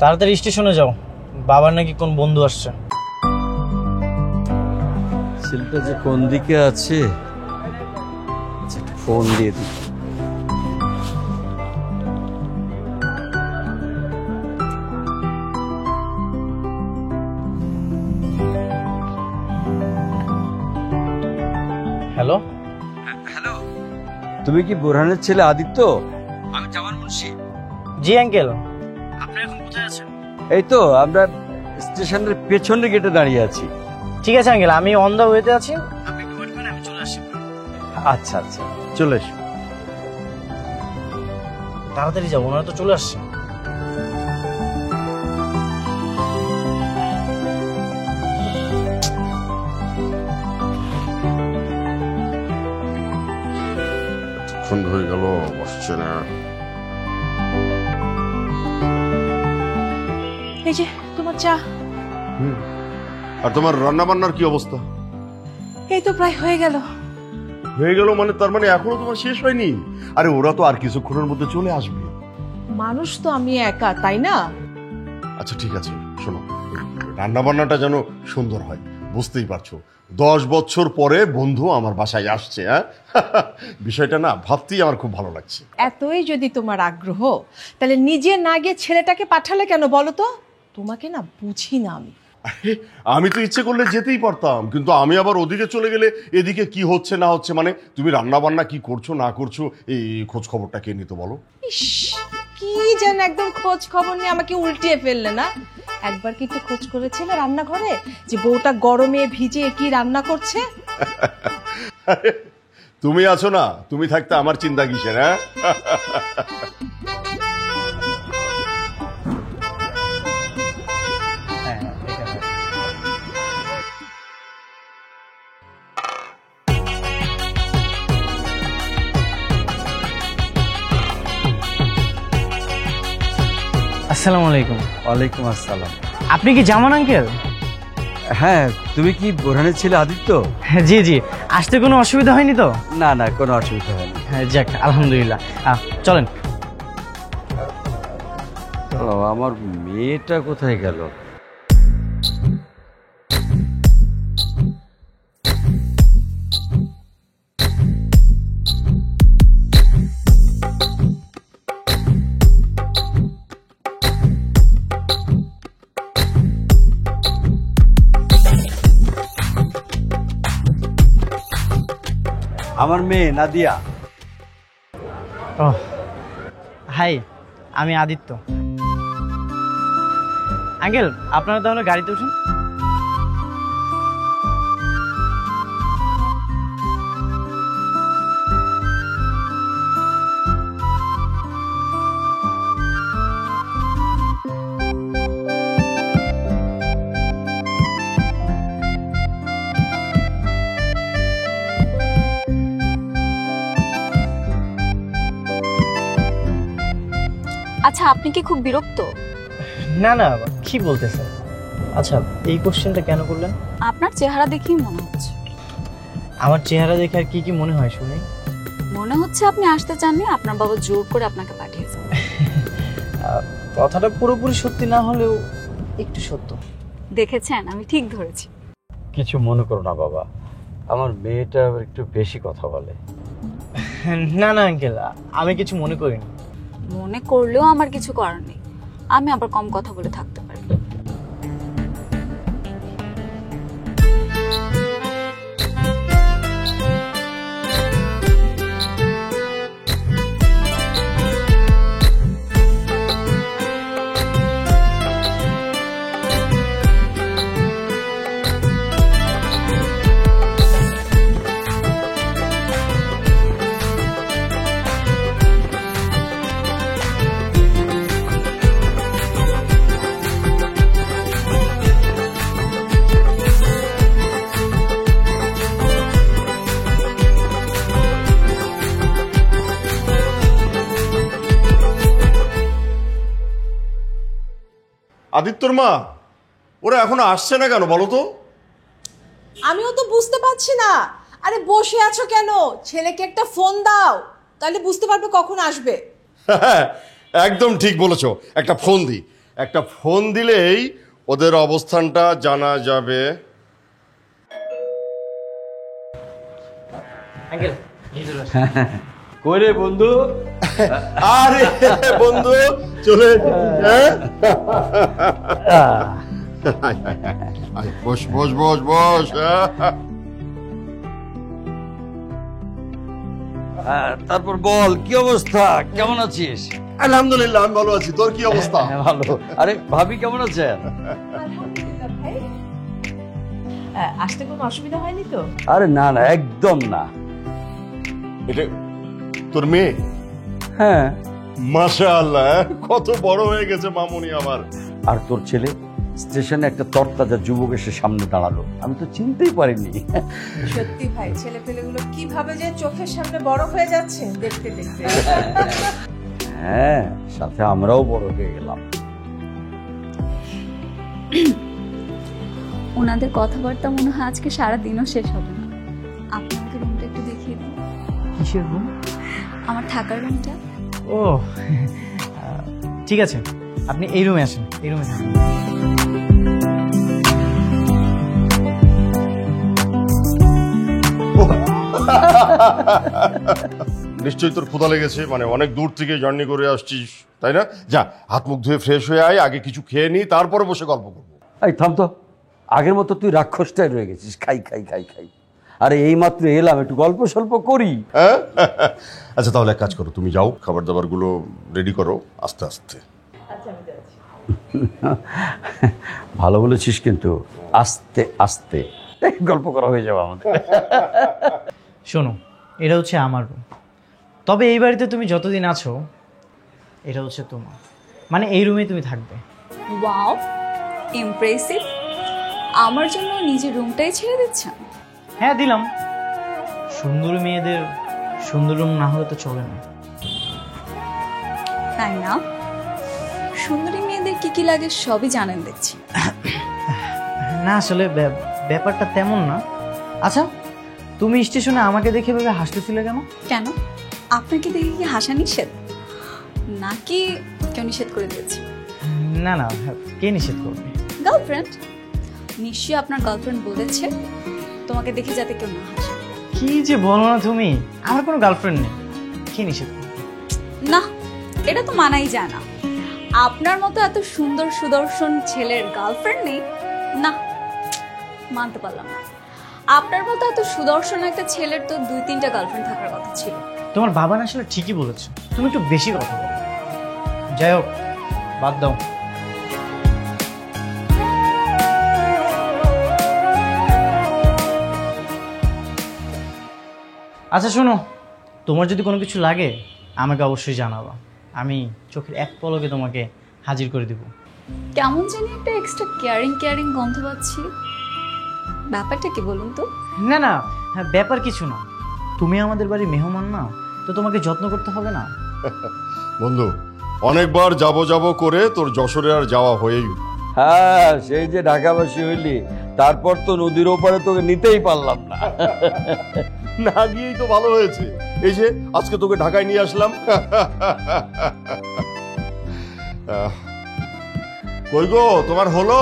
তাড়াতাড়ি স্টেশনে যাও, বাবার নাকি কোন বন্ধু আসছে। ছেলেটা যে কোন দিকে আছে, ফোন দিয়ে দিই। হ্যালো, হ্যালো, তুমি কি বোরহানের ছেলে আদিত্য? আমি জামান মুন্সি। জি আঙ্কেল, আপনি এখন কোথায় আছেন? এই তো আমরা স্টেশনের পেছনের গেটে দাঁড়িয়ে আছি। ঠিক আছে আঙ্কেল, আমি অন দা ওয়েতে আছি, আপনি একটু ওয়েট করেন, আমি চলে আসছি। আচ্ছা আচ্ছা, চলে এসো। তাড়াতাড়ি যাবো, ওনারা তো চলে আসছে। অনেকক্ষণ হয়ে গেল, বসছে না। এই যে তোমার চা। আর তোমার রান্না বান্নার কি অবস্থা? এই তো প্রায় হয়ে গেল। হয়ে গেল মানে? তার মানে এখনো তোমার শেষ হয়নি? আরে ওরা তো আর কিছুক্ষণের মধ্যে চলে আসবে। মানুষ তো আমি একা, তাই না? আচ্ছা ঠিক আছে, শোনো, রান্না বান্নাটা যেন সুন্দর হয়, বুঝতেই পারছো 10 বছর পরে বন্ধু আমার বাসায় আসছে। হ্যাঁ, বিষয়টা না ভাবতেই আমার খুব ভালো লাগছে। এতই যদি তোমার আগ্রহ, তাহলে নিজে না গিয়ে ছেলেটাকে পাঠালে কেন বলো তো? তোমাকে না বুঝি না আমি। আরে, আমি তো ইচ্ছে করলে যেতেই পারতাম, কিন্তু আমি আবার ওদিকে চলে গেলে এদিকে কি হচ্ছে না হচ্ছে, মানে তুমি রান্না বান্না কি করছো না করছো এই খোঁজ খবরটা কে নিত বলো? ইস, কি যেন একদম খোঁজ খবর নিয়ে আমাকে উল্টিয়ে ফেললে না। একবার কি একটু খোঁজ করেছিলে রান্নাঘরে যে বউটা গরমে ভিজে কি রান্না করছে? তুমি আছো না, তুমি থাকতে আমার চিন্তা কিসের? হ্যাঁ, আসসালামু আলাইকুম। ওয়ালাইকুম আসসালাম। আপনি কি জামান আঙ্কেল? হ্যাঁ, তুমি কি বোরহানের ছেলে আদিত্য? জি জি, আসতে কোনো অসুবিধা হয়নি তো? না না, কোনো অসুবিধা হয়নি। হ্যাঁ, যাক আলহামদুলিল্লাহ। চলেন। আমার মেয়েটা কোথায় গেল? আমার মেয়ে নাদিয়া। ও হাই, আমি আদিত্য। আঙ্কেল, আপনারা তাহলে গাড়িতে উঠুন। আচ্ছা, আপনি কি খুব বিরক্ত? না না, কি বলতেছেন? আচ্ছা, এই কোশ্চেনটা কেন করলেন? আপনার চেহারা দেখেই মনে হচ্ছে। আমার চেহারা দেখে আর কি কি মনে হয় শুনি? মনে হচ্ছে আপনি আসতে চাননি, আপনার বাবা জোর করে আপনাকে পাঠিয়েছে। কথাটা পুরোপুরি সত্যি না হলেও একটু সত্য। দেখেছেন, আমি ঠিক ধরেছি। কিছু মনে করো না বাবা, আমার মেয়েটা একটু বেশি কথা বলে। না না আঙ্কেল, আমি কিছু মনে করিনি। মনে করলেও আমার কিছু করার নেই, আমি আবার কম কথা বলে থাকতে পারি। আদিত্যর মা, ওরা এখনো আসছে না কেন বলো তো? আমিও তো বুঝতে পারছি না। আরে বসে আছো কেন? ছেলেকে একটা ফোন দাও, তাহলে বুঝতে পারবে কখন আসবে। একদম ঠিক বলেছো, একটা ফোন দিই। একটা ফোন দিলেই ওদের অবস্থানটা জানা যাবে। আঙ্কেল কই রে বন্ধু? আরে বন্ধু চলে হ্যাঁ? আয়, বস বস বস বস। তারপর বল, কি অবস্থা, কেমন আছিস? আলহামদুলিল্লাহ আমি ভালো আছি, তোর কি অবস্থা? হ্যাঁ, ভালো। আরে ভাবি কেমন আছেন? আসতে কোনো অসুবিধা হয়নি তো? আরে না না, একদম না। এটা তোর মেয়ে? হ্যাঁ। মাশাআল্লাহ, কত বড় হয়ে গেছে মামুনি আমার। আর তোর ছেলে? স্টেশনে একটা তরতাজা যুবক এসে সামনে দাঁড়ালো, আমি তো চিনতেই পারিনি। সত্যি ভাই, ছেলে পেলেগুলো কিভাবে যে চোখের সামনে বড় হয়ে যাচ্ছে দেখতে দেখতে। হ্যাঁ, সাথে আমরাও বড় হয়ে গেলাম। ওনাদের কথাবার্তা মনে হয় আজকে সারাদিনও শেষ হবে না। আপনি আমাকে রুমটা একটু দেখিয়ে দিন। কিসের রুম? আমার থাকার রুমটা। ও ঠিক আছে, আপনি এই রুমে আসেন, এই রুমে থাকুন। নিশ্চয়ই তোর ক্ষুধা লেগেছে, মানে অনেক দূর থেকে জার্নি করে আসছিস, তাই না? যা হাত মুখ ধুয়ে ফ্রেশ হয়ে আয়, আগে কিছু খেয়ে নি, তারপরে বসে গল্প করবো। এই থাম তো, আগের মতো তুই রাক্ষসটাই রয়ে গেছিস, খাই খাই খাই খাই। আরে এই মাত্র এলাম, একটু গল্প স্বল্প করি। হ্যাঁ আচ্ছা, তাহলে এক কাজ করো, তুমি যাও, খাবার দাবার গুলো রেডি করো আস্তে আস্তে। ভালো বলেছিস, কিন্তু আস্তে আস্তে গল্প করা হয়ে যাবে আমাদের। শোনো, এটা হচ্ছে আমার রুম, তবে এই বাড়িতে তুমি যতদিন আছো এটা হচ্ছে তোমার, মানে এই রুমে তুমি থাকবে। Wow, impressive. আমার জন্য নিজের রুমটাই ছেড়ে দিচ্ছেন? হ্যাঁ দিলাম, সুন্দর মেয়েদের সুন্দর রুম না হলে তো চলে না। তাই না? সুন্দরী মেয়েদের কি কি লাগে সবই জানেন দেখছি। না আসলে ব্যাপারটা তেমন না। আচ্ছা, তুমি স্টেশনে আমাকে দেখে ভেবে হাসতেছিলে কেন? কেন, আপনাকে দেখে কি হাসা নিষেধ, নাকি কেউ নিষেধ করে দিয়েছে? না না, কে নিষেধ করবে? গার্লফ্রেন্ড নিশ্চয়ই আপনার গার্লফ্রেন্ড বলেছে তোমাকে দেখে যাতে কেউ না হাসে। কি যে বলো না তুমি, আমার কোনো গার্লফ্রেন্ড নেই, কে নিষেধ করবে? না, এটা তো মানাই যায় না। আপনার মতো এত সুন্দর সুদর্শন ছেলের গার্লফ্রেন্ড নেই, না মানতে পারলাম না। আপনার মতো এত সুদর্শন একটা ছেলের তো 2-3টা গার্লফ্রেন্ড থাকার কথা ছিল। তোমার বাবা না আসলে ঠিকই বলেছে, তুমি একটু বেশি কথা বলো। যাই হোক, বাদ দাও। আচ্ছা শোনো, তোমার যদি কোনো কিছু লাগে আমাকে অবশ্যই জানাবা, আমি চোখের এক পলকে তোমাকে হাজির করে দিব। কেমন জানি একটা এক্সট্রা কেয়ারিং কেয়ারিং গন্ধ পাচ্ছি, ব্যাপারটা কি বলুন তো? না না, হ্যাঁ ব্যাপার কিছু না, তুমি আমাদের বাড়ির মেহমান না, তো তোমাকে যত্ন করতে হবে না? বন্ধু, অনেকবার যাব যাব করে তোর যশোরে আর যাওয়া হয়েই। হ্যাঁ, সেই যে ঢাকাবাসী হইলি, তারপর তো নদীর ওপারে তোকে নিতেই পারলাম না। না গিয়েই তো ভালো হয়েছে, এই যে আজকে তোকে ঢাকায় নিয়ে আসলাম। কই গো, তোমার হলো?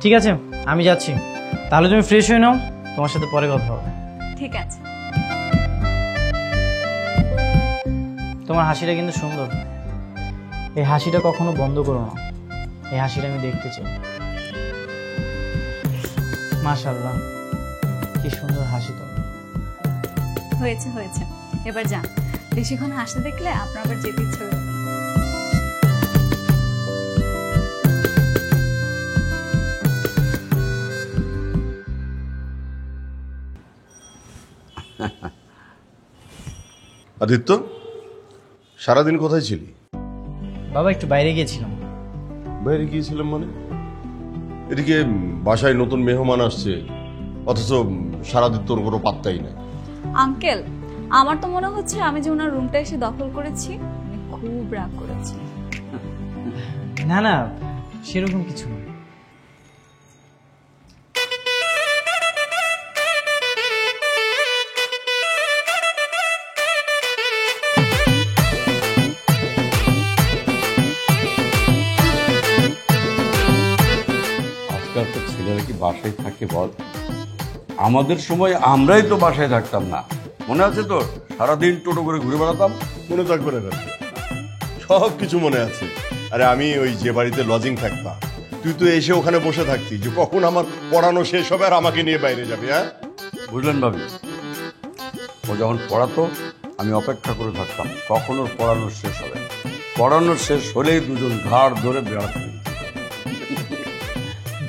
ঠিক আছে, আমি যাচ্ছি, তাহলে তুমি ফ্রেশ হয়ে নাও, তোমার সাথে পরে কথা হবে। ঠিক আছে। তোমার হাসিটা কিন্তু সুন্দর, এই হাসিটা কখনো বন্ধ করো না, এই হাসিটা আমি দেখতে চাই। মাশাআল্লাহ, কি সুন্দর হাসি তো। হয়েছে হয়েছে, এবার যান, বেশিক্ষণ হাসতে দেখলে আপনার আবার যেতে ইচ্ছে হবে। আদিত্য, সারাদিন কোথায় ছিলি? বাবা একটু বাইরে গিয়েছিলাম। বাইরে গিয়েছিলাম মানে? এদিকে বাসায় নতুন মেহমান আসছে, অথচ সারাদিন তোর কোনো পাত্তাই নাই। আঙ্কেল, আমার তো মনে হচ্ছে আমি যে ওনার রুমটা এসে দখল করেছি, উনি খুব রাগ করেছি। না না, সেরকম কিছু না। আজকালকার ছেলেরা কি বাসায় থাকে বল? আমাদের সময় আমরাই তো বাসায় থাকতাম না, মনে আছে তোর? সারাদিন টোটো করে ঘুরে বেড়াতাম। মনে থাকবে না কেন? সব কিছু মনে আছে। আরে আমি ওই যে বাড়িতে লজিং থাকতাম, তুই তো এসে ওখানে বসে থাকতি যে কখন আমার পড়ানো শেষ হবে আর আমাকে নিয়ে বাইরে যাবে। হ্যাঁ, বুঝলেন ভাবি? ও যখন পড়াতো আমি অপেক্ষা করে থাকতাম কখন ওর পড়ানো শেষ হবে। পড়ানো শেষ হলেই দুজন ঘাড় ধরে বেড়াতে।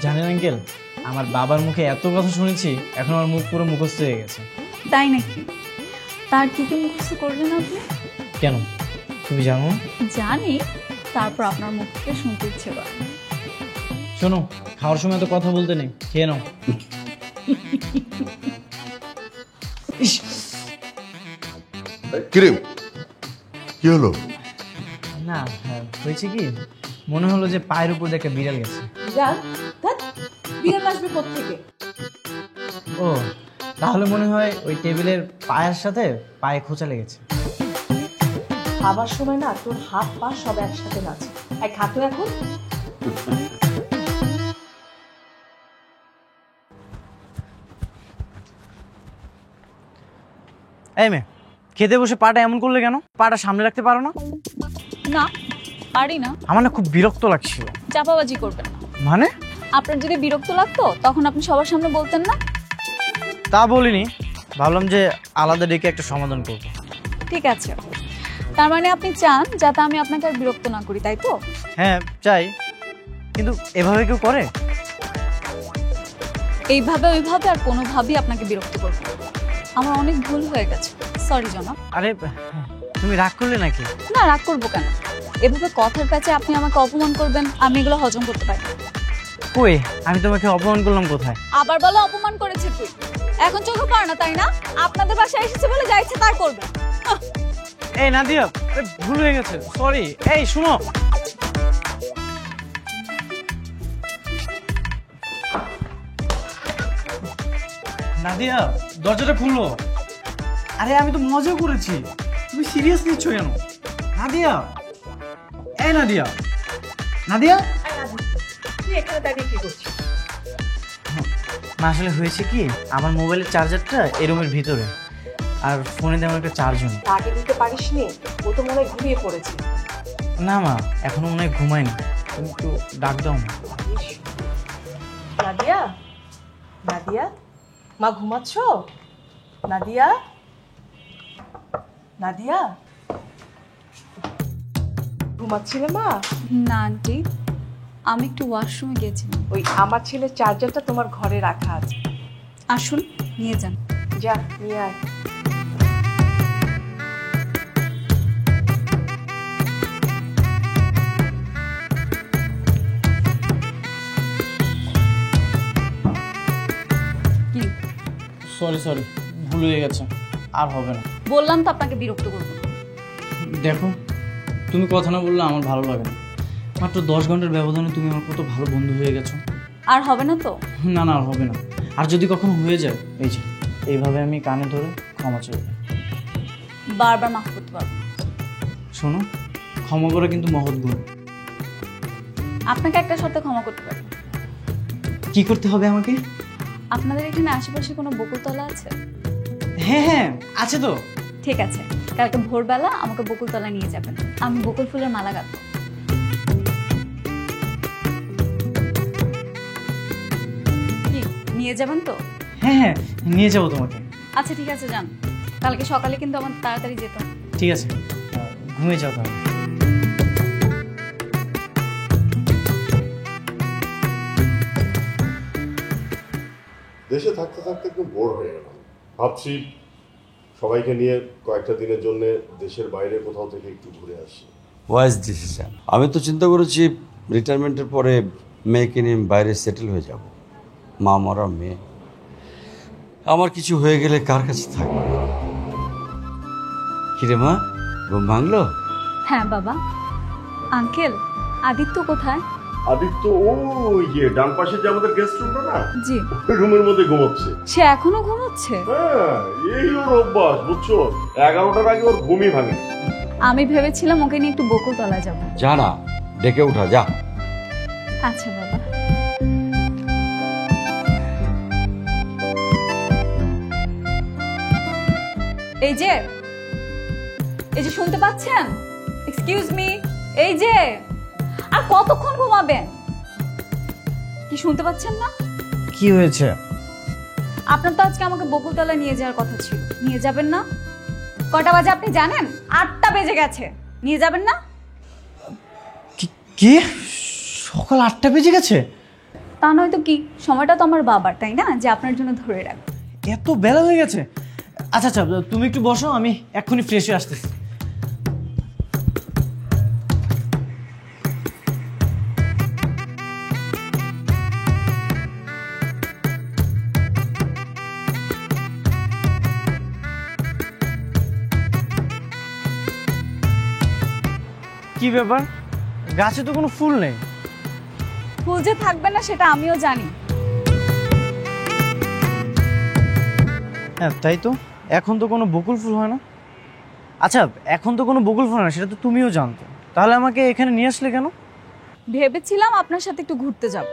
জানেন আঙ্কেল, আমার বাবার মুখে এত কথা শুনেছি, এখন আমার মুখ পুরো মুখস্থ হয়ে গেছে। তাই নাকি? তার কি কি মুখস্থ করলেন আপনি? কেন, তুমি জানো না? জানি, তারপর আপনার মুখ থেকে শুনতে ইচ্ছে করে। শোনো, খাওয়ার সময় তো কথা বলতে নেই, খেয়ে নাও। ইস, কিরে কি হলো? না হয়েছে কি, মনে হলো যে পায়ের উপর দিয়ে একটা বিড়াল গেছে। বিড়াল আসবে কোত্থেকে? ও, তাহলে মনে হয় ওই টেবিলের পায়ের সাথে পায়ে খোঁচা লেগেছে। খাবার সময় না তোর হাত পা সব একসাথে নাচে। এক খাতো এখন। এই মেয়ে, খেতে বসে পাটা এমন করলে কেন? পাটা সামনে রাখতে পারো না? না, পারি না। আমার না খুব বিরক্ত লাগছিল। চাপাবাজি করবেন না। মানে? আপনার যদি বিরক্ত লাগতো তখন আপনি সবার সামনে বলতেন না। তা বলিনি, ভাবলাম যে আলাদা ডেকে একটা সমাধান করব। ঠিক আছে, তার মানে আপনি চান যাতে আমি আপনাকে আর বিরক্ত না করি, তাই তো? হ্যাঁ চাই, কিন্তু এভাবে কেউ করে? এইভাবে ওইভাবে আর কোনোভাবেই আপনাকে বিরক্ত করবো না। আমার অনেক ভুল হয়ে গেছে, সরি জনাব। আরে তুমি রাগ করলে নাকি? না, রাগ করবো কেন? এভাবে কথার প্যাচে আপনি আমাকে অপমান করবেন, আমি এগুলো হজম করতে পারি না। কই, আমি তোমাকে অপমান করলাম কোথায়? আবার বলো অপমান করেছে তুই। এখন চোখে পড়ে না, তাই না? আপনাদের বাসায় এসেছে বলে যা ইচ্ছে তাই করবে। এই নাদিয়া, আরে ভুল হয়ে গেছে, সরি। এই শুনো, নাদিয়া দরজাটা খুলো। আরে আমি তো মজা করেছি, তুমি সিরিয়াস নিচ্ছ কেন? নাদিয়া, এই নাদিয়া, নাদিয়া। তুই এখানে দাঁড়িয়ে কি করছিস? না আসলে হয়েছে কি, আমার মোবাইলের চার্জারটা এই রুমের ভিতরে, আর ফোনে তেমন একটা চার্জ নেই। আগে দিতে পারিস নি? ও তো মনে হয় ঘুমিয়ে পড়েছে। না মা, এখনো মনে হয় ঘুমায়নি, তুমি একটু ডাক দাও না। নাদিয়া, নাদিয়া, মা ঘুমাচ্ছ? নাদিয়া, নাদিয়া, ঘুমাচ্ছিলে মা? না আন্টি, আমি একটু ওয়াশরুমে গিয়েছিলাম। ওই আমার ছেলের চার্জারটা তোমার ঘরে রাখা আছে। আসুন নিয়ে যান। যা নিয়ে আয়। কি? সরি, ভুল হয়ে গেছে, আর হবে না। বললাম তো আপনাকে বিরক্ত করবো না। দেখো, তুমি কথা না বললে আমার ভালো লাগে না। মাত্র 10 ঘন্টার ব্যবধানে তুমি আমার কত ভালো বন্ধু হয়ে গেছো। আর হবে না তো? না আর হবে না। আর যদি কখনো হয়ে যায়, এই যে এইভাবে আমি কানে ধরে ক্ষমা চাইব। বারবার মাফ করতে পারবো না। শোনো, ক্ষমা করা কিন্তু মহৎ গুণ। আপনাকে একটা শর্তে ক্ষমা করতে পারবো। কি করতে হবে আমাকে? আপনাদের এখানে আশেপাশে কোনো বকুলতলা আছে? হ্যাঁ আছে তো। ঠিক আছে, কালকে ভোরবেলা আমাকে বকুলতলা নিয়ে যাবেন, আমি বকুল ফুলের মালা গাঁথবো। কি নিয়ে যাবেন তো? হ্যাঁ নিয়ে যাবো তোমাকে। আচ্ছা ঠিক আছে, যান। কালকে সকালে কিন্তু আমার তাড়াতাড়ি যেতে হবে। ঠিক আছে, ঘুমিয়ে যাও তাহলে। দেশে থাকতে থাকতে একটু বোর হয়ে গেলাম। ভাবছি সবাইকে নিয়ে কয়েকটা দিনের জন্য দেশের বাইরে কোথাও থেকে একটু ঘুরে আসি। Wise decision. আমি তো চিন্তা করেছি রিটায়ারমেন্টের পরে মেয়েকে নিয়ে বাইরে সেটেল হয়ে যাব। মা মরা মেয়ে, আমার কিছু হয়ে গেলে কার কাছে থাকবে? কিরে মা, ঘুম ভাঙলো? হ্যাঁ বাবা। আঙ্কেল, আদিত্য কোথায়? আদিত্য ওই যে ডান পাশে যে আমাদের গেস্ট রুমটা না, জি। ওই রুমের মধ্যে ঘুমোচ্ছে। সে এখনো ঘুমোচ্ছে? হ্যাঁ, এই ওর অভ্যাস, বুঝছো? 11টার আগে ওর ঘুমই ভাঙে। আমি ভেবেছিলাম ওকে নিয়ে একটু বকুলতলা যাব। যা না, ডেকে উঠা যা। আচ্ছা বাবা। এই যে শুনতে পাচ্ছেন? এক্সকিউজ মি, এই যে, আর কতক্ষণ ঘুমাবেন? কি শুনতে পাচ্ছেন না? কি হয়েছে? আপনার তো আজকে আমাকে বকুলতলা নিয়ে যাওয়ার কথা ছিল, নিয়ে যাবেন না? কটা বাজে আপনি জানেন? 8টা বেজে গেছে। নিয়ে যাবেন না? কি সকাল 8টা বেজে গেছে? তা নয়তো কি, সময়টা তো আমার বাবার, তাই না, যে আপনার জন্য ধরে রাখবো। এত বেলা হয়ে গেছে? আচ্ছা আচ্ছা, তুমি একটু বসো, আমি এক্ষুনি ফ্রেশ হয়ে আসতেছি। কি ব্যাপার, গাছে তো কোনো ফুল নেই। ফুল যে থাকবে না সেটা আমিও জানি। হ্যাঁ তাই তো, এখন তো কোনো বকুল ফুল হয় না। আচ্ছা, এখন তো কোনো বকুল ফুল হয় না, সেটা তো তুমিও জানতো, তাহলে আমাকে এখানে নিয়ে আসলে কেন? ভেবেছিলাম আপনার সাথে একটু ঘুরতে যাব,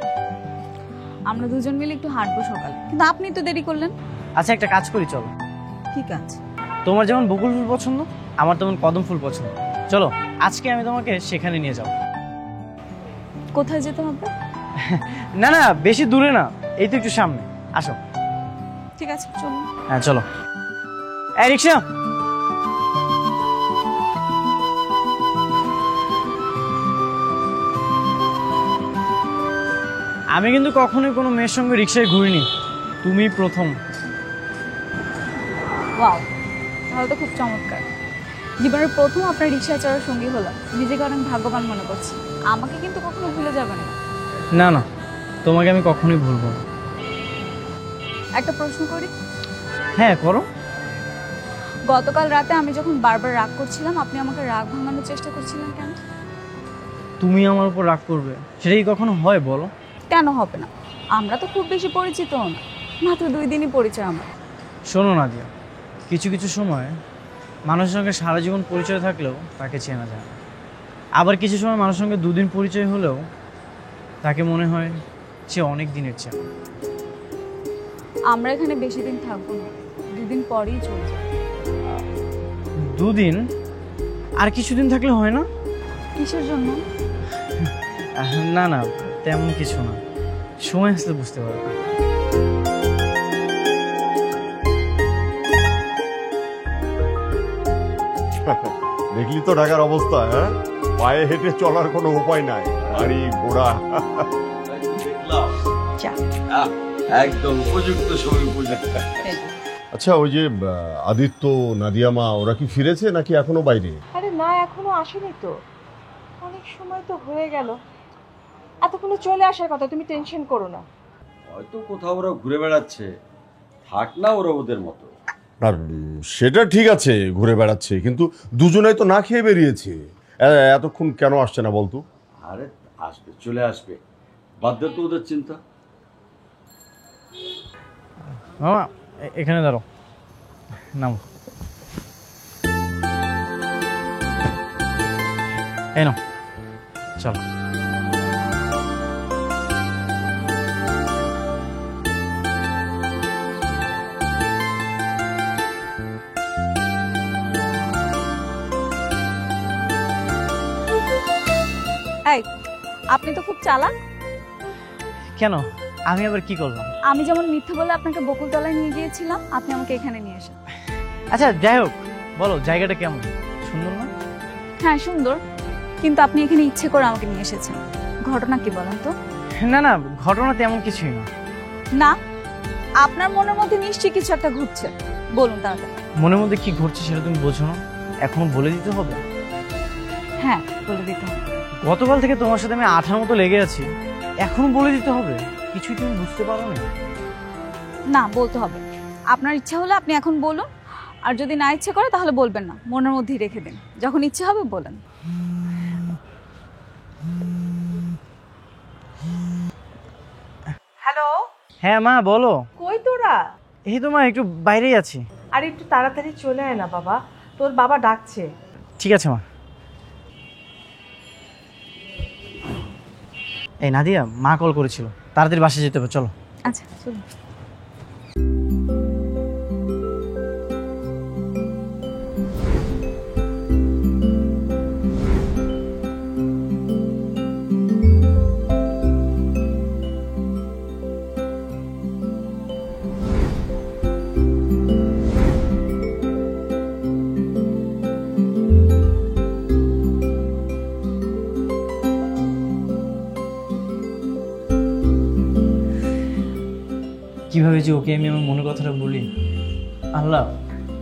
আমরা দুজন মিলে একটু হাঁটবো সকালে, কিন্তু আপনি তো দেরি করলেন। আচ্ছা একটা কাজ করি, চলো। ঠিক আছে। তোমার যেমন বকুল ফুল পছন্দ, আমার তেমন কদম ফুল পছন্দ, চলো আজকে আমি তোমাকে সেখানে নিয়ে যাব। কোথায় যেতে হবে? না না, বেশি দূরে না, এই তো একটু সামনে, আসো। ঠিক আছে চলুন। হ্যাঁ চলো। এই রিক্সা। আমি কিন্তু কখনোই কোনো মেয়ের সঙ্গে রিক্সায় ঘুরিনি, তুমি প্রথম। ওয়াও, তাহলে তো খুব চমৎকার। জীবনের প্রথম আপনার রিক্সায় চড়ার সঙ্গী হলাম, নিজেকে অনেক ভাগ্যবান মনে করছি। আমাকে কিন্তু কখনো ভুলে যাবেন না। না না, তোমাকে আমি কখনোই ভুলবো না। একটা প্রশ্ন করি? হ্যাঁ করো। গতকাল রাতে আমি যখন বারবার রাগ করছিলাম, আপনি আমাকে রাগ ভাঙানোর চেষ্টা করছিলেন কেন? তুমি আমার উপর রাগ করবে, সেটা কি কখনো হয় বলো? কেন হবে না? আমরা তো খুব বেশি পরিচিত না, মাত্র 2 দিনই পরিচয় আমার। শোনো নাদিয়া, কিছু কিছু সময় মানুষের সঙ্গে সারা জীবন পরিচয় থাকলেও তাকে চেনা যায় না। আবার কিছু সময় মানুষের সঙ্গে 2 দিন পরিচয় হলেও তাকে মনে হয় সে অনেক দিনের চেনা। আমরা এখানে বেশি দিন থাকবো না, 2 দিন পরেই চলে যাব। 2 দিন? আর কিছুদিন থাকলে হয় না? কিসের জন্য? না না, তেমন কিছু না, সময় আসলে বুঝতে পারবে। দেখলি তো ঢাকার অবস্থা, হ্যাঁ? পায়ে হেঁটে চলার কোনো উপায় নাই, গাড়ি ঘোড়া। একদম উপযুক্ত সময় উপযুক্ত। আচ্ছা, ওই যে আদিত্য, নাদিয়া মা, ওরা কি ফিরেছে নাকি এখনো বাইরে? আরে না, এখনো আসেনি তো, অনেক সময় তো হয়ে গেল, এতক্ষণে চলে আসার কথা, তুমি টেনশন করো না। হয়তো কোথাও ওরা ঘুরে বেড়াচ্ছে, থাক না ওরা ওদের মতো। আর সেটা ঠিক আছে, ঘুরে বেড়াচ্ছে, কিন্তু দুজনেই তো না খেয়ে বেরিয়েছে। এতক্ষণ কেন আসছে না বলতো? আরে আসবে, চলে আসবে, বাদ দে তো ওদের চিন্তা। মামা এখানে দাঁড়ো, নামো। এই নাও, চলো। এই, আপনি তো খুব চালাক। কেন, আমি আবার কি করলাম? আমি যেমন মিথ্যে বলে আপনাকে বকুলতলায় নিয়ে গিয়েছিলাম, আপনি আমাকে এখানে নিয়ে এসেছেন। আচ্ছা যাই হোক, বলো জায়গাটা কেমন, সুন্দর না? হ্যাঁ সুন্দর, কিন্তু আপনি এখানে ইচ্ছে করে আমাকে নিয়ে এসেছেন, ঘটনা কি বলেন তো? না না, ঘটনা তেমন কিছুই না। না, আপনার মনের মধ্যে নিশ্চয়ই কিছু একটা ঘুরছে, বলুন তাড়াতাড়ি। মনের মধ্যে কি ঘটছে সেটা তুমি বোঝো না, এখনো বলে দিতে হবে? হ্যাঁ বলে দিতে হবে। গতকাল থেকে তোমার সাথে আমি আঠার মতো লেগে আছি, এখনো বলে দিতে হবে? কিছুই তুমি বুঝতে পারো না? না, বলতে হবে। আপনার ইচ্ছা হলে আপনি এখন বলুন, আর যদি না ইচ্ছে করে তাহলে বলবেন না, মনের মধ্যেই রেখে দিন, যখন ইচ্ছে হবে বলেন। হ্যালো, হ্যাঁ মা বলো। কই তোরা? এই তো মা, একটু বাইরেই আছি। আর একটু তাড়াতাড়ি চলে আয় না বাবা, তোর বাবা ডাকছে। ঠিক আছে মা। এই নাদিয়া, মা কল করেছিল, তাড়াতাড়ি বাসায় যেতে হবে, চলো। আচ্ছা চলুন। কিভাবে যে ওকে আমি আমার মনের কথাটা বলি। আল্লাহ,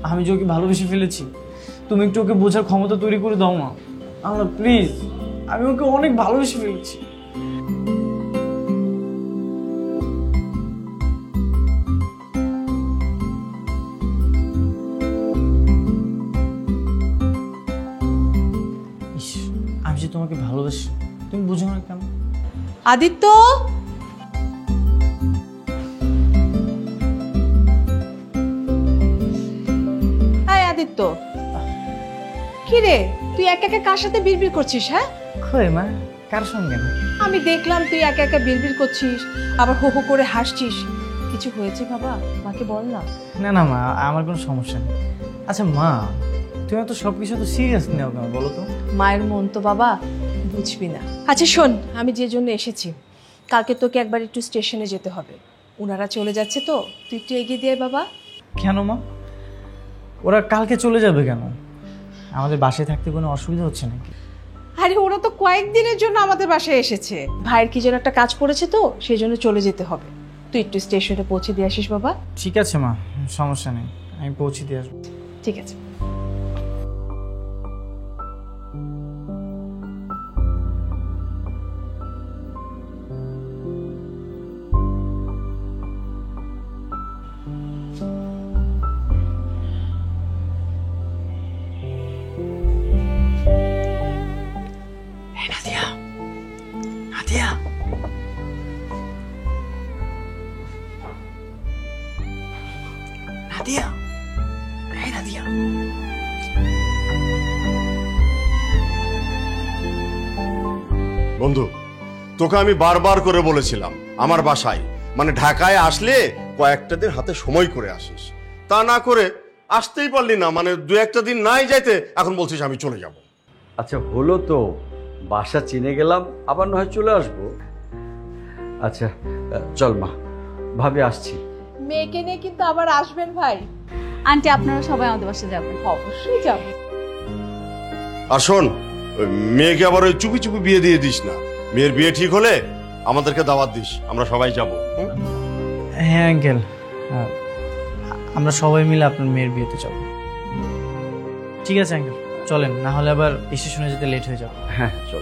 আমি যে ওকে ভালোবেসে ফেলেছি, তুমি একটু ওকে বোঝার ক্ষমতা তৈরি করে দাও না আল্লাহ প্লিজ। আমি ওকে অনেক ভালোবেসে ফেলেছি। ইস, আমি যে তোমাকে ভালোবাসি, তুমি বুঝো না কেন? আদিত্য, হাই আদিত্য, কি রে তুই একা একা কার সাথে বিড়বিড় করছিস? হ্যাঁ কই মা, কার সঙ্গে না? আমি দেখলাম তুই একা একা বিড়বিড় করছিস, আবার হো হো করে হাসছিস। কিছু হয়েছে বাবা? মাকে বল না। না না মা, আমার কোনো সমস্যা নেই। আচ্ছা মা, তুমি তো সবকিছু তো সিরিয়াস নাও কেন বলো তো? মায়ের মন তো বাবা বুঝবি না। আচ্ছা শোন, আমি যে জন্য এসেছি, কালকে তোকে একবার একটু স্টেশনে যেতে হবে। ওনারা চলে যাচ্ছে তো, তুই একটু এগিয়ে দিয়ে বাবা। কেন মা, ওরা কালকে চলে যাবে কেন? আমাদের বাসায় থাকতে কোনো অসুবিধা হচ্ছে নাকি? আরে ওরা তো কয়েকদিনের জন্য আমাদের বাসায় এসেছে, ভাইয়ের কি যেন একটা কাজ পড়েছে তো সেই জন্য চলে যেতে হবে। তুই একটু স্টেশনে পৌঁছে দিয়ে আসিস বাবা। ঠিক আছে মা, সমস্যা নেই, আমি পৌঁছে দিয়ে আসবো। ঠিক আছে। নাদিয়া, নাদিয়া, নাদিয়া, এই নাদিয়া। বন্ধু, তোকে আমি বারবার করে বলেছিলাম আমার বাসায় মানে ঢাকায় আসলে কয়েকটা দিন হাতে সময় করে আসিস, তা না করে আসতেই পারলি না। মানে দু একটা দিন নাই যাইতে এখন বলছিস আমি চলে যাব। আচ্ছা হলো তো, বাসা চিনে গেলাম, আবার না হয় চলে আসবো। আচ্ছা চল মা, ভাবি আসছি। মেয়েকে নিয়ে কিন্তু আবার আসবেন ভাই। আন্টি আপনারা সবাই আমাদের বাসায় যাবেন। অবশ্যই যাবো। আর শোন, ওই মেয়েকে আবার ওই চুপি চুপি বিয়ে দিয়ে দিস না। মেয়ের বিয়ে ঠিক হলে আমাদেরকে দাওয়াত দিস, আমরা সবাই যাবো। হ্যাঁ আঙ্কেল, আমরা সবাই মিলে আপনার মেয়ের বিয়েতে যাব। ঠিক আছে আঙ্কেল, চলেন, না হলে আবার স্টেশনে যেতে লেট হয়ে যাবে। হ্যাঁ চল।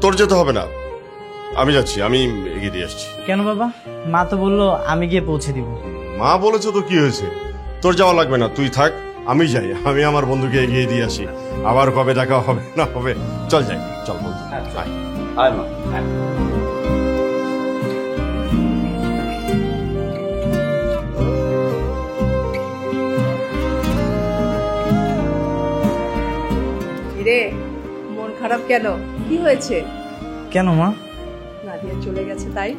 তোর যেতে হবে না, আমি যাচ্ছি, আমি এগিয়ে দিয়ে আসছি। কেন বাবা? মা তো বললো আমি গিয়ে পৌঁছে দিব। মা বলেছে তো কি হয়েছে, তোর যাওয়া লাগবে না, তুই থাক, আমি যাই। আমি আমার বন্ধুকে এগিয়ে দিয়ে আসি, আবার কবে দেখা হবে না হবে। চল যাই, চল বন্ধু, আয়। আয় মা, আয়। রে মন খারাপ কেন? কি হয়েছে? কেন মা? নাদিয়া চলে গেছে তাই?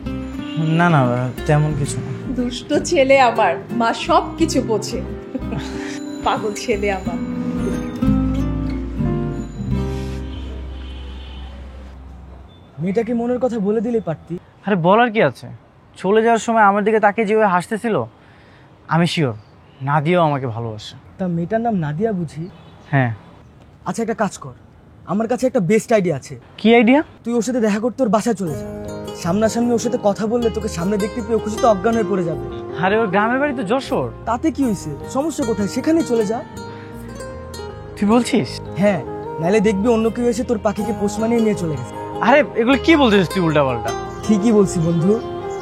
না না, তেমন কিছু না। দুষ্ট ছেলে আমার, মা সব কিছু বোঝে। পাগল ছেলে আমার। মেয়েটাকে মনের কথা বলে দিলেই পারতি। আরে বলার কি আছে, চলে যাওয়ার সময় আমার দিকে তাকে যেভাবে হাসতেছিল, আমি শিওর নাদিয়াও আমাকে ভালোবাসে। তা মেয়েটার নাম নাদিয়া বুঝি? হ্যাঁ। আচ্ছা একটা কাজ কর, আমার কাছে একটা বেস্ট আইডিয়া আছে। কি আইডিয়া? তুই ওর সাথে দেখা করতে ওর বাসায় চলে যা। সামনাসামনি ওর সাথে কথা বললে তোকে সামনে দেখতে পেয়ে ও খুশিতে অজ্ঞান হয়ে পড়ে যাবে। আরে ওর গ্রামের বাড়ি তো যশোর। তাতে কি হয়েছে, সমস্যা কোথায়? সেখানেই চলে যা। তুই বলছিস? হ্যাঁ, নাহলে দেখবি অন্য কেউ এসে তোর পাখিকে পোষ মানিয়ে নিয়ে চলে গেছে। আরে এগুলো কি বলছিস তুই উল্টা পাল্টা? ঠিকই বলছি বন্ধু,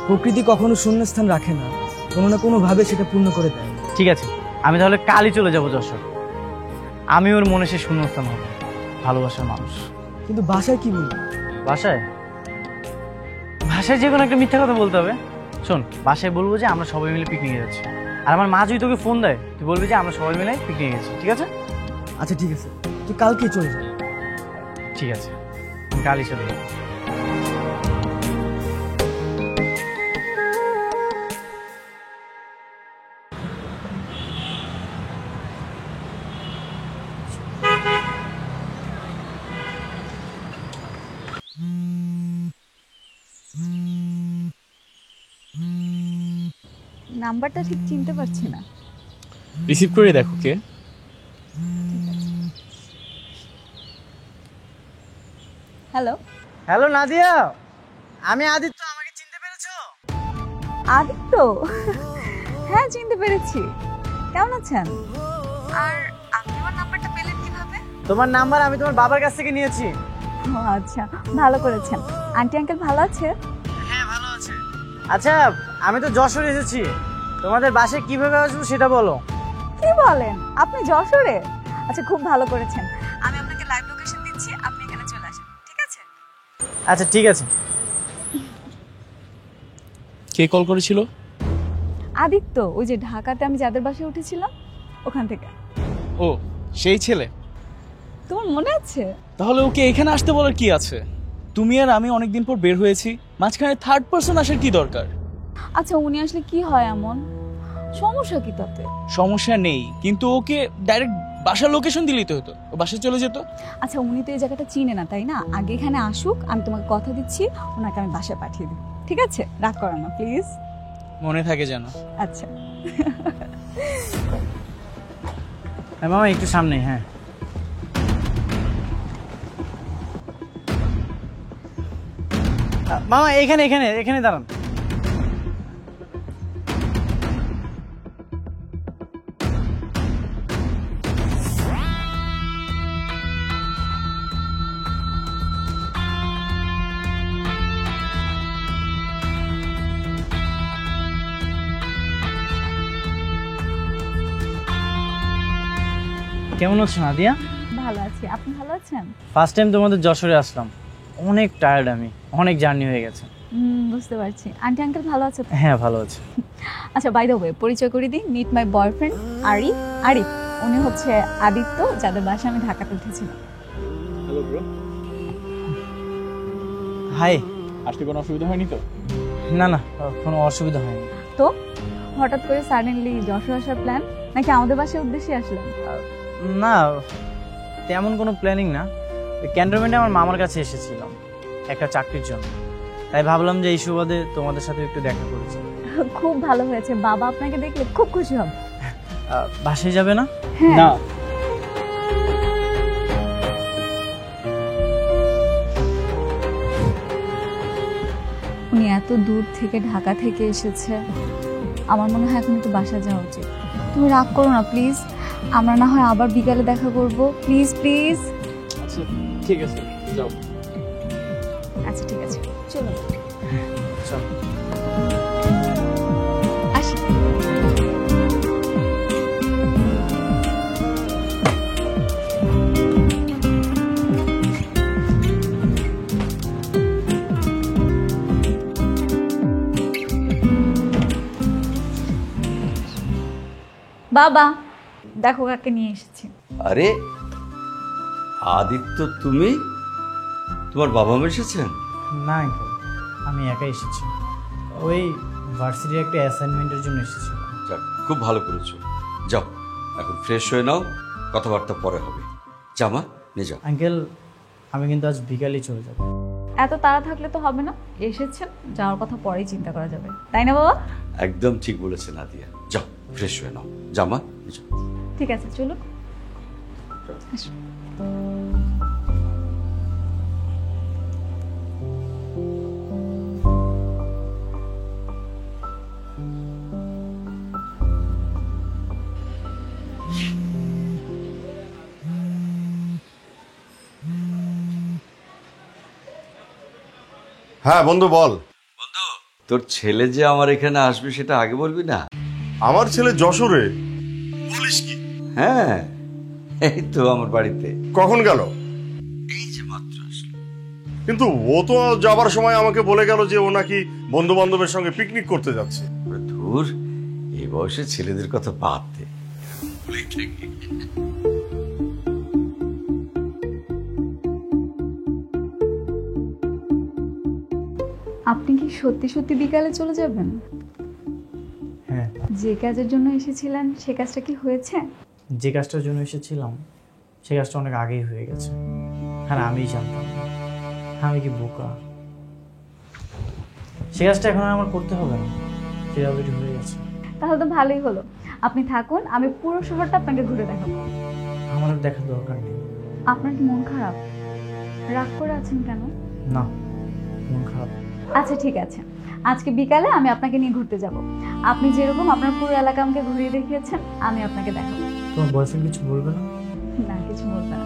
প্রকৃতি কখনো শূন্যস্থান রাখে না, কোনো না কোনো ভাবে সেটা পূর্ণ করে দেয়। ঠিক আছে, আমি তাহলে কালই চলে যাব যশোর। আমি ওর মনে সে শূন্যস্থান হবো, ভালোবাসার মানুষ। কিন্তু বাসায় কি বলবি? বাসায় বাসায় যে কোনো একটা মিথ্যা কথা বলতে হবে। শোন, বাসায় বলবো যে আমরা সবাই মিলে পিকনিকে যাচ্ছি, আর আমার মা যদি তোকে ফোন দেয় তুই বলবি যে আমরা সবাই মিলে পিকনিকে গেছি। ঠিক আছে? আচ্ছা ঠিক আছে, তুই কালকেই চলে যা। ঠিক আছে, আমি কালই চলে যাবো। নাম্বারটা ঠিক চিনতে পারছি না। রিসিভ করে দেখো কে। হ্যালো। হ্যালো নাদিয়া, আমি আদিত্য, আমাকে চিনতে পেরেছো? আদিত্য, হ্যাঁ চিনতে পেরেছি। কেমন আছেন? আর আপনি আমার নাম্বারটা পেলেন কিভাবে? তোমার নাম্বার আমি তোমার বাবার কাছ থেকে নিয়েছি। ও আচ্ছা, ভালো করেছেন। আন্টি আঙ্কেল ভালো আছে? হ্যাঁ ভালো আছে। আচ্ছা, আমি তো যশোরে এসেছি, তোমাদের বাসায় কিভাবে আসবো সেটা বলো। কি বলেন, আপনি যশোরে? আচ্ছা, খুব ভালো করেছেন। আমি আপনাকে লাইভ লোকেশন দিচ্ছি, আপনি এখানে চলে আসেন, ঠিক আছে? আচ্ছা ঠিক আছে। কে কল করেছিল? আদিত্য, ওই যে ঢাকাতে আমি যাদের বাসায় উঠেছিলাম ওখান থেকে। ও, সেই ছেলে। তোমার মনে আছে? তাহলে ওকে এখানে আসতে বলার কি আছে? তুমি আর আমি অনেকদিন পর বের হয়েছি, মাঝখানে থার্ড পারসন আসার কি দরকার? আচ্ছা, উনি আসলে কি হয় এমন? সমস্যা কি তাতে? সমস্যা নেই, কিন্তু ওকে ডাইরেক্ট বাসার লোকেশন দিলেই তো হতো, ও বাসায় চলে যেত। আচ্ছা, উনি তো এই জায়গাটা চিনে না, তাই না? আগে এখানে আসুক, আমি তোমাকে কথা দিচ্ছি, ওনাকে আমি বাসায় পাঠিয়ে দিই, ঠিক আছে? রাগ করো না প্লিজ। মনে থাকে যেন। আচ্ছা। হ্যাঁ মামা, একটু সামনে। হ্যাঁ মামা, এখানে এখানে এখানে দাঁড়ান। কেমন আছো নাদিয়া? ভালো আছি, আপনি ভালো আছেন? ফার্স্ট টাইম তোমাদের যশোরে আসলাম, অনেক টায়ার্ড আমি, অনেক জার্নি হয়ে গেছে। বুঝতে পারছি। আন্টি আঙ্কেল ভালো আছে তো? হ্যাঁ ভালো আছে। আচ্ছা, বাই দ্য ওয়ে, পরিচয় করে দিই, meet my boyfriend Arif. Arif, উনি হচ্ছে আদিত্য, যাদের বাসায় আমি ঢাকাতে উঠেছিলাম। Hello bro. হাই। আসতে কোনো অসুবিধা হয়নি তো? না না, কোনো অসুবিধা হয়নি। তো হঠাৎ করে সাডেনলি যশোর আসার প্ল্যান, নাকি আমাদের বাসার উদ্দেশ্যে আসলেন? না, তেমন কোনো প্ল্যানিং না। ক্যান্টনমেন্টে আমার মামার কাছে এসেছিলাম একটা চাকরির জন্য, তাই ভাবলাম যে এই সুবাদে তোমাদের সাথে একটু দেখা করেছি। খুব ভালো হয়েছে, বাবা আপনাকে দেখলে খুব খুশি হবে। বাসায় যাবে না? হ্যাঁ। না, উনি এত দূর থেকে ঢাকা থেকে এসেছে, আমার মনে হয় এখন একটু বাসা যাওয়া উচিত। তুমি রাগ করো না প্লিজ, আমরা না হয় আবার বিকালে দেখা করব, প্লিজ প্লিজ। আচ্ছা ঠিক আছে, যাও। আচ্ছা ঠিক আছে, চলো চলো। আসি। বাবা, দেখো কাকে নিয়ে এসেছি। আরে আদিত্য, তুমি? তোমার বাবা মা এসেছেন? না আঙ্কেল, আমি একাই এসেছি, ওই ভার্সিটির একটা অ্যাসাইনমেন্টের জন্য এসেছি। যাক, খুব ভালো করেছো। যাও, এখন ফ্রেশ হয়ে নাও, কথাবার্তা পরে হবে। জামা নিয়ে যাও। আঙ্কেল, আমি কিন্তু আজ বিকালেই চলে যাব। এত তাড়া থাকলে তো হবে না, এসেছেন, যাওয়ার কথা পরেই চিন্তা করা যাবে, তাই না বাবা? একদম ঠিক বলেছে নাদিয়া। যাও, ফ্রেশ হয়ে নাও। জামা নিয়ে যাও। ঠিক আছে, চলুন। আসুন। হ্যাঁ বন্ধু, বল। তোর ছেলে যে আমার এখানে আসবে সেটা আগে বলবি না? আমার ছেলে যশোরে? বলিস কি? হ্যাঁ, এই তো আমার বাড়িতে। কখন গেল? এই যে মাত্র আসলো। কিন্তু ও তো যাবার সময় আমাকে বলে গেল যে ও নাকি বন্ধু বান্ধবের সঙ্গে পিকনিক করতে যাচ্ছে। ওরে ধুর, এই বয়সে ছেলেদের কথা বাদ দে। ভুলেই থাকি। আপনি কি সত্যি সত্যি বিকালে চলে যাবেন? হ্যাঁ। যে কাজের জন্য এসেছিলেন সে কাজটা কি হয়েছে? যে কাজটার জন্য এসেছিলাম সে কাজটা অনেক আগেই হয়ে গেছে, আর আমিই জানতাম না। আমি কি বোকা! সে কাজটা এখন আর আমার করতে হবে না, সেটা অলরেডি হয়ে গেছে। তাহলে তো ভালোই হলো, আপনি থাকুন, আমি পুরো শহরটা আপনাকে ঘুরে দেখাবো। আমার আর দেখার দরকার নেই। আপনার কি মন খারাপ? রাগ করে আছেন কেন? না, মন খারাপ। আচ্ছা ঠিক আছে, আজকে বিকালে আমি আপনাকে নিয়ে ঘুরতে যাব। আপনি যেরকম আপনার পুরো এলাকা আমাকে ঘুরিয়ে দেখিয়েছেন, আমি আপনাকে দেখাবো। তোমার বয়ফ্রেন্ড কিছু বলবে না? না, কিছু বলবে না।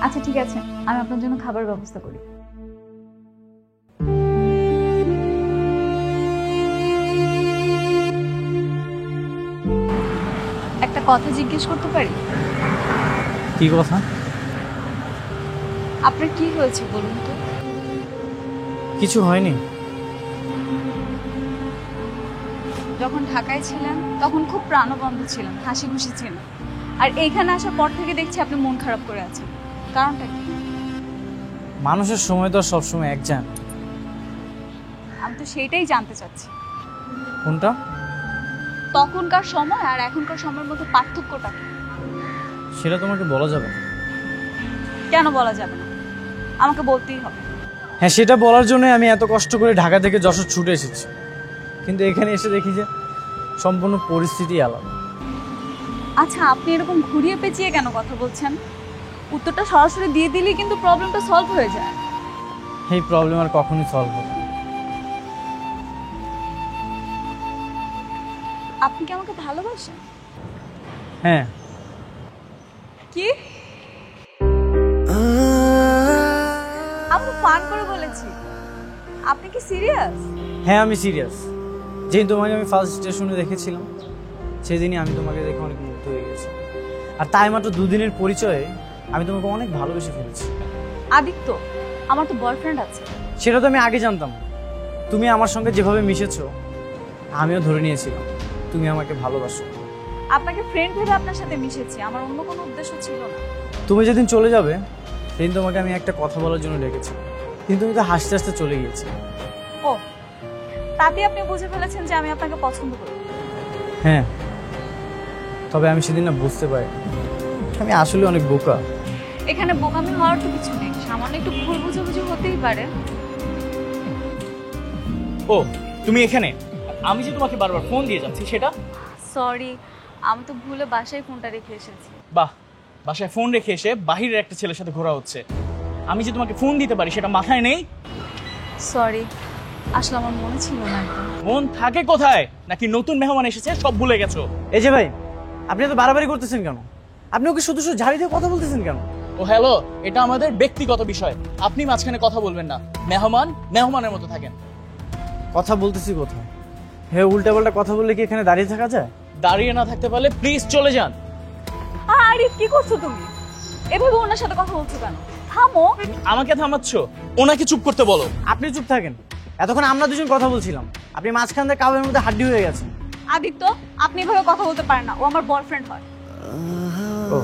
আচ্ছা ঠিক আছে, আমি আপনার জন্য খাবার ব্যবস্থা করি। একটা কথা জিজ্ঞেস করতে পারি? কি কথা? আপনার কি হয়েছে বলুন তো? কিছু হয়নি। যখন ঢাকায় ছিলেন তখন খুব প্রাণবন্ত ছিলেন, হাসি খুশি ছিলেন, আর এইখানে আসার পর থেকে দেখছি আপনি মন খারাপ করে আছেন। কারণটা কি? মানুষের সময় তো সবসময় এক যায় না। আমি তো সেইটাই জানতে চাচ্ছি। কোনটা? তখনকার সময় আর এখনকার সময়ের মধ্যে পার্থক্যটা কি? সেটা তোমাকে বলা যাবে না। কেন বলা যাবে না? আমাকে বলতেই হবে। হ্যাঁ, সেটা বলার জন্য আমি এত কষ্ট করে ঢাকা থেকে যশোর ছুটে এসেছি, কিন্তু এখানে এসে দেখি যে সম্পূর্ণ পরিস্থিতি আলাদা। আচ্ছা, আপনি এরকম ঘুরিয়ে পেঁচিয়ে কেন কথা বলছেন? উত্তরটা সরাসরি দিয়ে দিলেই কিন্তু প্রবলেমটা সলভ হয়ে যায়। এই প্রবলেম আর কখনোই সলভ হবে না। আপনি কি আমাকে ভালোবাসেন? হ্যাঁ। কি? আমি ফান করে বলেছি। আপনি কি সিরিয়াস? হ্যাঁ, আমি সিরিয়াস। যেদিন তোমাকে আমি ফার্স্ট স্টেশনে দেখেছিলাম, সেদিনই আমি তোমাকে দেখে অনেক মুগ্ধ হয়ে গেছি। আর তাই মাত্র দুদিনের পরিচয়ে আমি তোমাকে অনেক ভালোবেসে ফেলেছি। আদিত্য, আমার তো বয়ফ্রেন্ড আছে। সেটা তো আমি আগে জানতাম। তুমি আমার সঙ্গে যেভাবে মিশেছো, আমিও ধরে নিয়েছিলাম তুমি আমাকে ভালোবাসো। আপনাকে ফ্রেন্ড ভেবে আপনার সাথে মিশেছি, আমার অন্য কোনো উদ্দেশ্য ছিল না। তুমি যেদিন চলে যাবে সেদিন তোমাকে আমি একটা কথা বলার জন্য ডেকেছি, কিন্তু তুমি তো হাসতে হাসতে চলে গিয়েছি। ও, তাতে আপনি বুঝে ফেলেছেন যে আমি আপনাকে পছন্দ করি। হ্যাঁ, তবে আমি সেদিন না বুঝতে পারি আমি আসলে অনেক বোকা। এখানে বোকামি হওয়ার তো কিছু নেই, সামান্য একটু ভুল বুঝাবুঝি হতেই পারে। ও, তুমি এখানে? আমি যে তোমাকে বারবার ফোন দিয়ে যাচ্ছি সেটা? সরি, আমি তো ভুলে বাসায় ফোনটা রেখে এসেছি। বাহ, বাসায় ফোন রেখে এসে বাহিরের একটা ছেলের সাথে ঘোরা হচ্ছে। আমি যে তোমাকে ফোন দিতে পারি সেটা মাথায় নেই? সরি, আসলে আমার মনে ছিল না। মন থাকে কোথায়? নাকি নতুন মেহমান এসেছে সব ভুলে গেছো? এই যে ভাই, আপনি তো বাড়াবাড়ি করতেছেন কেন? আপনি ওকে শুধু শুধু ঝাড়ি দিয়ে কথা বলতেছেন কেন? ও হ্যালো, এটা আমাদের ব্যক্তিগত বিষয়, আপনি মাঝখানে কথা বলবেন না। মেহমান মেহমানের মতো থাকেন। কথা বলতেছি কোথায়? হ্যাঁ, উল্টাপাল্টা কথা বললে কি এখানে দাঁড়িয়ে থাকা যায়? দাঁড়িয়ে না থাকতে পারলে প্লিজ চলে যান। আরে কি করছো তুমি? এভাবে ওনার সাথে কথা বলছো কেন? থামো। আমাকে থামাচ্ছ? ওনাকে চুপ করতে বলো। আপনি চুপ থাকেন। এতক্ষণ আমরা দুজন কথা বলছিলাম, আপনি মাঝখান থেকে কাবের মধ্যে হাড্ডি হয়ে গেছেন। আদিত্য, আপনি এভাবে কথা বলতে পারেন না, ও আমার বয়ফ্রেন্ড হয়। ও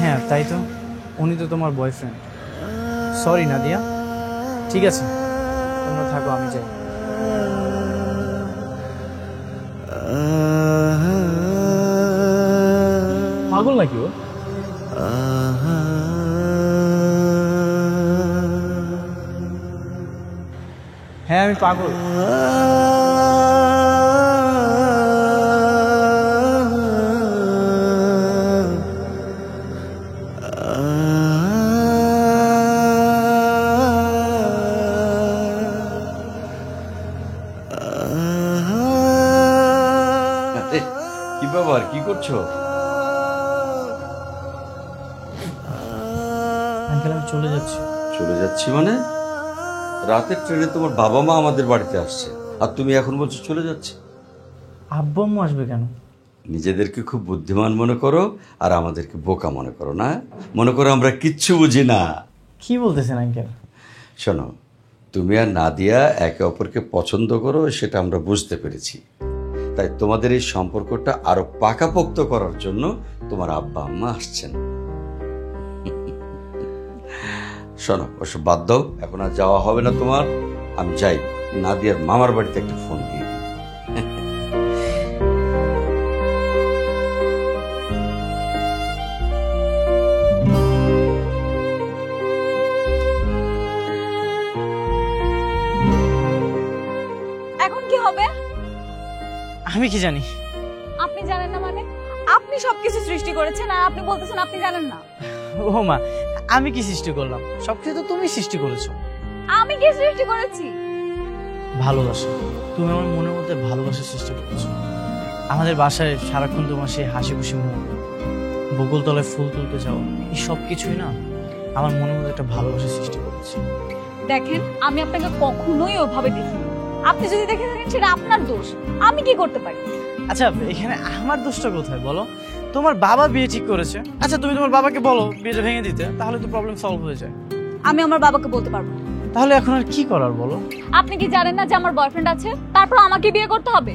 হ্যাঁ, তাই তো। উনি তো তোমার বয়ফ্রেন্ড। সরি নাদিয়া। ঠিক আছে, তোমরা থাকো, আমি যাই। পাগল নাকি ও? হ্যাঁ, আমি পাগল। কি ব্যাপার, কি করছো? আঙ্কেল, আমি চলে যাচ্ছি। চলে যাচ্ছি মানে? রাতের ট্রেনে তোমার বাবা মা আমাদের বাড়িতে আসছে, আর তুমি এখন বলছো চলে যাচ্ছে? আব্বু আম্মু আসবে কেন? নিজেদেরকে খুব বুদ্ধিমান মনে করো আর আমাদেরকে বোকা মনে করো না? মনে করো আমরা কিচ্ছু বুঝি না। কি বলতেছেন আঙ্কেল? শোনো, তুমি আর নাদিয়া একে অপরকে পছন্দ করো, সেটা আমরা বুঝতে পেরেছি। তাই তোমাদের এই সম্পর্কটা আরো পাকাপোক্ত করার জন্য তোমার আব্বা আম্মা আসছেন। শোনো, ওসব বাদ দাও, এখন আর যাওয়া হবে না তোমার। আমি যাই, নাদিয়ার মামার বাড়িতে একটা ফোন দিয়ে দিই। এখন কি হবে? আমি কি জানি? আপনি জানেন না মানে? আপনি সবকিছু সৃষ্টি করেছেন আর আপনি বলতেছেন আপনি জানেন না। ও মা, আমি কি সৃষ্টি করলাম? সবকিছু তো তুমি সৃষ্টি করেছো। আমি কি সৃষ্টি করেছি? ভালোবাসা। তুমি আমার মনের মধ্যে ভালোবাসার সৃষ্টি করেছো। আমাদের বাসায় সারাক্ষণ তোমার সেই হাসি খুশি মুখ, বকুল তলায় ফুল তুলতে যাও, এই সব কিছুই না আমার মনের মধ্যে একটা ভালোবাসার সৃষ্টি করেছে। দেখেন, আমি আপনাকে কখনোই ওভাবে দেখিনি। আপনি যদি দেখে থাকেন সেটা আপনার দোষ, আমি কি করতে পারি? আচ্ছা, এখানে আমার দোষটা কোথায় বলো? তোমার বাবা বিয়ে ঠিক করেছে, আচ্ছা তুমি তোমার বাবাকে বলো বিয়েটা ভেঙে দিতে, তাহলে তো প্রবলেম সলভ হয়ে যায়। আমি আমার বাবাকে বলতে পারবো না। তাহলে এখন আর কি করার বলো? আপনি কি জানেন না যে আমার বয়ফ্রেন্ড আছে, তারপর আমাকে বিয়ে করতে হবে?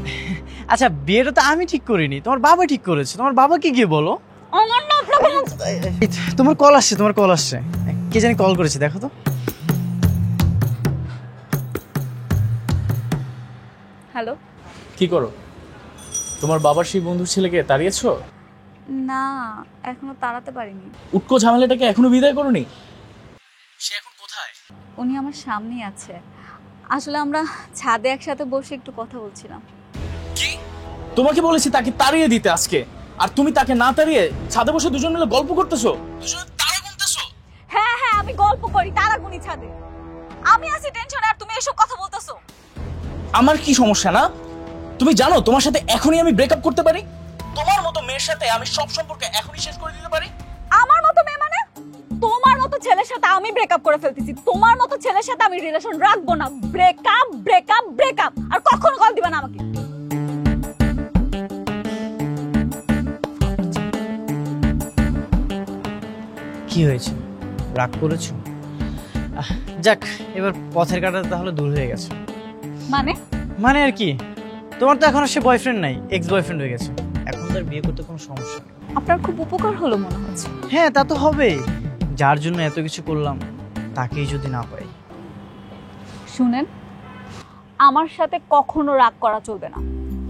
আচ্ছা, বিয়েটা তো আমি ঠিক করিনি, তোমার বাবা ঠিক করেছে, তোমার বাবাকে গিয়ে বলো। আমার না আপনাকে তোমার কল আসছে, তোমার কল আসছে, কে জানি কল করেছে, দেখো তো। হ্যালো। কি করো? তোমার বাবার সেই বন্ধুর ছেলেকে তাড়িয়েছো? না, এখনো তাড়াতে পারিনি। উটকো ঝামেলাটাকে এখনো বিদায় করোনি? সে এখন কোথায়? উনি আমার সামনেই আছে। আসলে আমরা ছাদে একসাথে বসে একটু কথা বলছিলাম। কি? তোমাকে বলেছি তাকে তাড়িয়ে দিতে আজকে, আর তুমি তাকে না তাড়িয়ে ছাদে বসে দুজন মিলে গল্প করতেছো, দুজনে তারা গুনতেছো। হ্যাঁ হ্যাঁ, আমি গল্প করি, তারা গুনি ছাদে। আমি আছি টেনশনে আর তুমি এসব কথা বলতেছো। আমার কি সমস্যা না? তুমি জানো তোমার সাথে এখনই আমি ব্রেকআপ করতে পারি। তোমার মতো মেয়ের সাথে আমি সব সম্পর্ক এখনই শেষ করে দিতে পারি। আমার মতো মেয়ে মানে? তোমার মতো ছেলের সাথে আমি ব্রেকআপ করে ফেলতেছি, তোমার মতো ছেলের সাথে আমি রিলেশন রাখবো না। ব্রেকআপ ব্রেকআপ ব্রেকআপ, আর কখনো কল দিবা না আমাকে। কি হয়েছে, রাগ করেছো? যাক, এবার পথের কাঁটা তাহলে দূর হয়ে গেছে। মানে আর কি, তোমার তো এখন আর সে বয়ফ্রেন্ড নাই, এক্স বয়ফ্রেন্ড হয়ে গেছে, এখন তার বিয়ে করতে কোনো সমস্যা নেই। আপনার খুব উপকার হলো মনে হচ্ছে। হ্যাঁ, তা তো হবেই, যার জন্য এত কিছু করলাম তাকেই যদি না পাই। শুনেন, আমার সাথে কখনো রাগ করা চলবে না,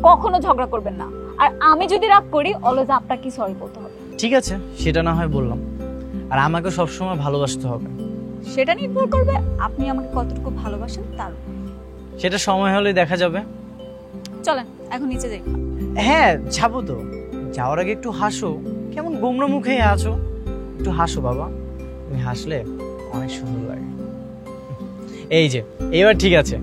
কখনো ঝগড়া করবেন না। আর আমি যদি রাগ করি অলওয়েজ আপনাকে সরি বলতে হবে। ঠিক আছে, সেটা না হয় বললাম, আর আমাকে সবসময় ভালোবাসতে হবে। সেটা নির্ভর করবে আপনি আমাকে কতটুকু ভালোবাসেন তার উপর। সেটা সময় হলে দেখা যাবে। চলেন এখন নিচে যাই। হ্যাঁ, যাবো তো, যাওয়ার আগে একটু হাসো, কেমন গোমরা মুখে আছো, একটু হাসো বাবা, তুমি হাসলে অনেক সুন্দর লাগে। এই যে, এবার ঠিক আছে।